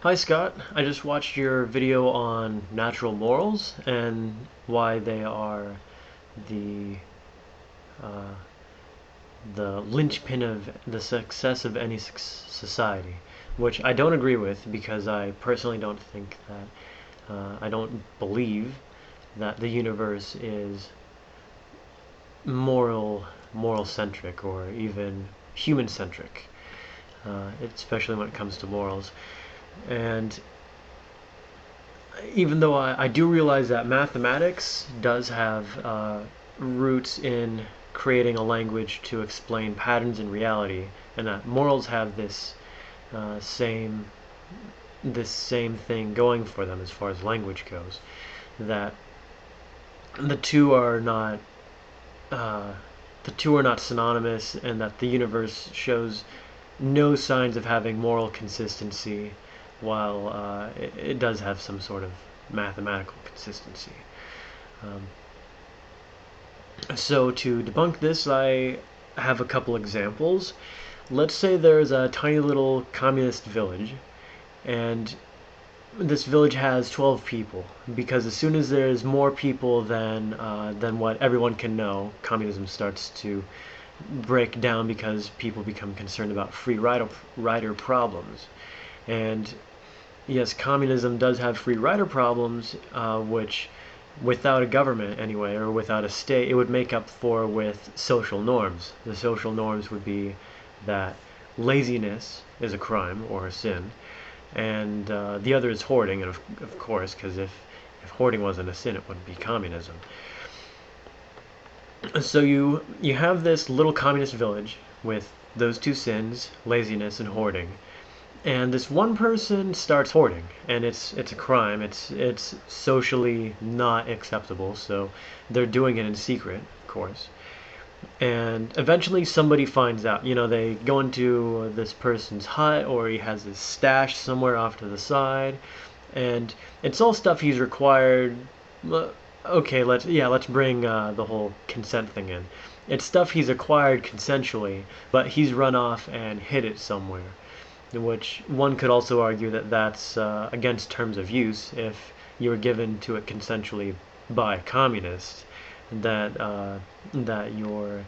Hi Scott, I just watched your video on natural morals and why they are the uh, the linchpin of the success of any society, which I don't agree with because I personally don't think that I don't believe that the universe is moral centric or even human centric, especially when it comes to morals. And even though I do realize that mathematics does have roots in creating a language to explain patterns in reality, and that morals have uh, same this same thing going for them as far as language goes, that the two are not uh, the two are not synonymous, and that the universe shows no signs of having moral consistency, while it does have some sort of mathematical consistency. Um, so to debunk this, I have a couple examples. Let's say there's a tiny little communist village, and this village has 12 people, because as soon as there's more people than what everyone can know, communism starts to break down because people become concerned about free rider problems. And yes, communism does have free rider problems, which without a government anyway, or without a state, it would make up for with social norms. The social norms would be that laziness is a crime or a sin, and the other is hoarding, and of course, because if hoarding wasn't a sin, it wouldn't be communism. So you have this little communist village with those two sins, laziness and hoarding, and this one person starts hoarding, and it's a crime. It's socially not acceptable, so they're doing it in secret, of course. And eventually somebody finds out. They go into this person's hut, or he has his stash somewhere off to the side, and it's all stuff he's required. Okay, let's bring the whole consent thing in. It's stuff he's acquired consensually, but he's run off and hid it somewhere, which one could also argue that that's against terms of use if you were given to it consensually by a communist, that you're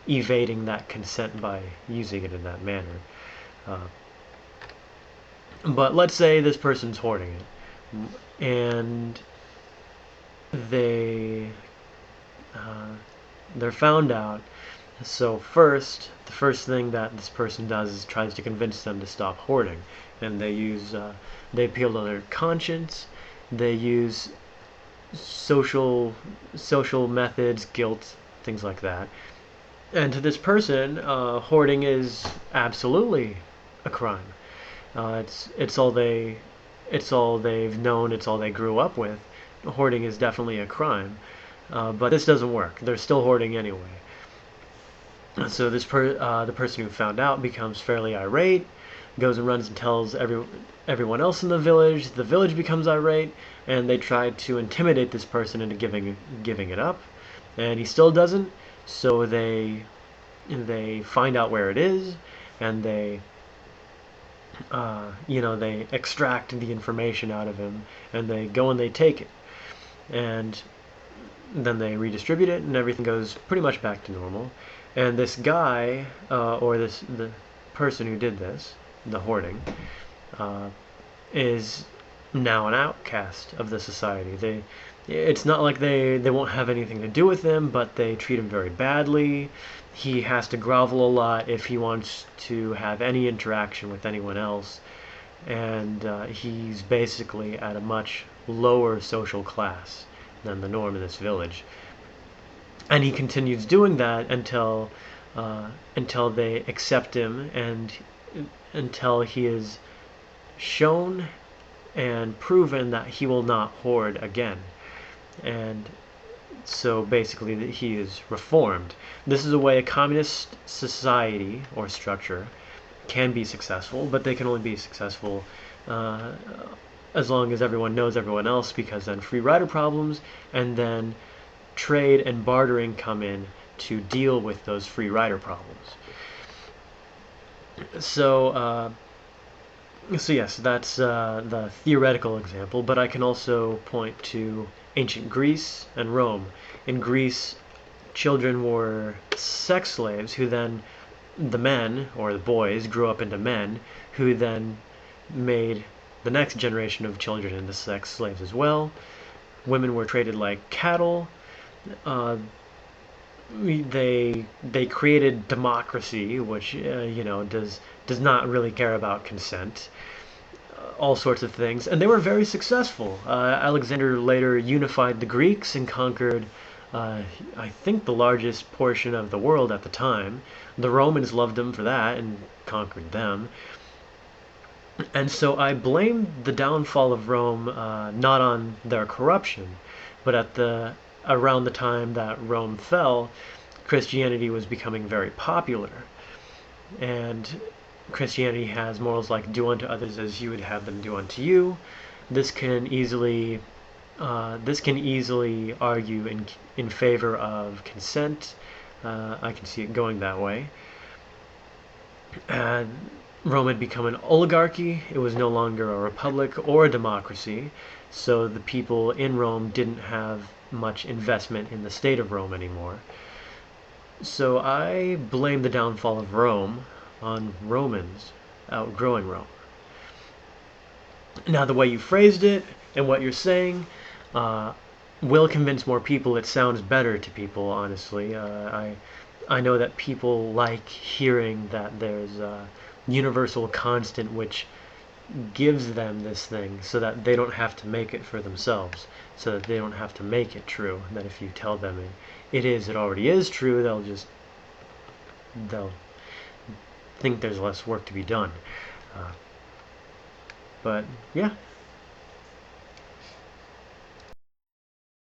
evading that consent by using it in that manner. Uh, but let's say this person's hoarding it, and they uh, they're found out. So the first thing that this person does is tries to convince them to stop hoarding, and they appeal to their conscience. They use social social methods, guilt, things like that. And to this person, hoarding is absolutely a crime. It's all they've known. It's all they grew up with. Hoarding is definitely a crime, but this doesn't work. They're still hoarding anyway. So the person who found out becomes fairly irate, goes and runs and tells everyone else in the village. The village becomes irate, and they try to intimidate this person into giving it up, and he still doesn't. So they find out where it is, and they extract the information out of him, and they go and they take it, and then they redistribute it, and everything goes pretty much back to normal. And this guy, or the person who did this, the hoarding, uh, is now an outcast of the society. It's not like they won't have anything to do with him, but they treat him very badly. He has to grovel a lot if he wants to have any interaction with anyone else, and he's basically at a much lower social class than the norm in this village. And he continues doing that until they accept him, and until he is shown and proven that he will not hoard again. And so basically he is reformed. This is a way a communist society or structure can be successful, but they can only be successful uh, as long as everyone knows everyone else, because then free rider problems and then trade and bartering come in to deal with those free rider problems. So So yes, that's the theoretical example, but I can also point to ancient Greece and Rome. In Greece, children were sex slaves who then, the men, or the boys, grew up into men, who then made the next generation of children into sex slaves as well. Women were traded like cattle. Uh, they created democracy, which does not really care about consent. All sorts of things, and they were very successful. Alexander later unified the Greeks and conquered, I think, the largest portion of the world at the time. The Romans loved him for that and conquered them. And so I blame the downfall of Rome not on their corruption, but at the around the time that Rome fell, Christianity was becoming very popular, and Christianity has morals like do unto others as you would have them do unto you. This can easily argue in favor of consent. I can see it going that way. And Rome had become an oligarchy. It was no longer a republic or a democracy. So the people in Rome didn't have much investment in the state of Rome anymore. So I blame the downfall of Rome on Romans outgrowing Rome. Now, the way you phrased it and what you're saying uh, will convince more people. It sounds better to people, honestly. I know that people like hearing that there's a universal constant which gives them this thing so that they don't have to make it for themselves, so that they don't have to make it true. That if you tell them it already is true, they'll think there's less work to be done. Uh, but yeah,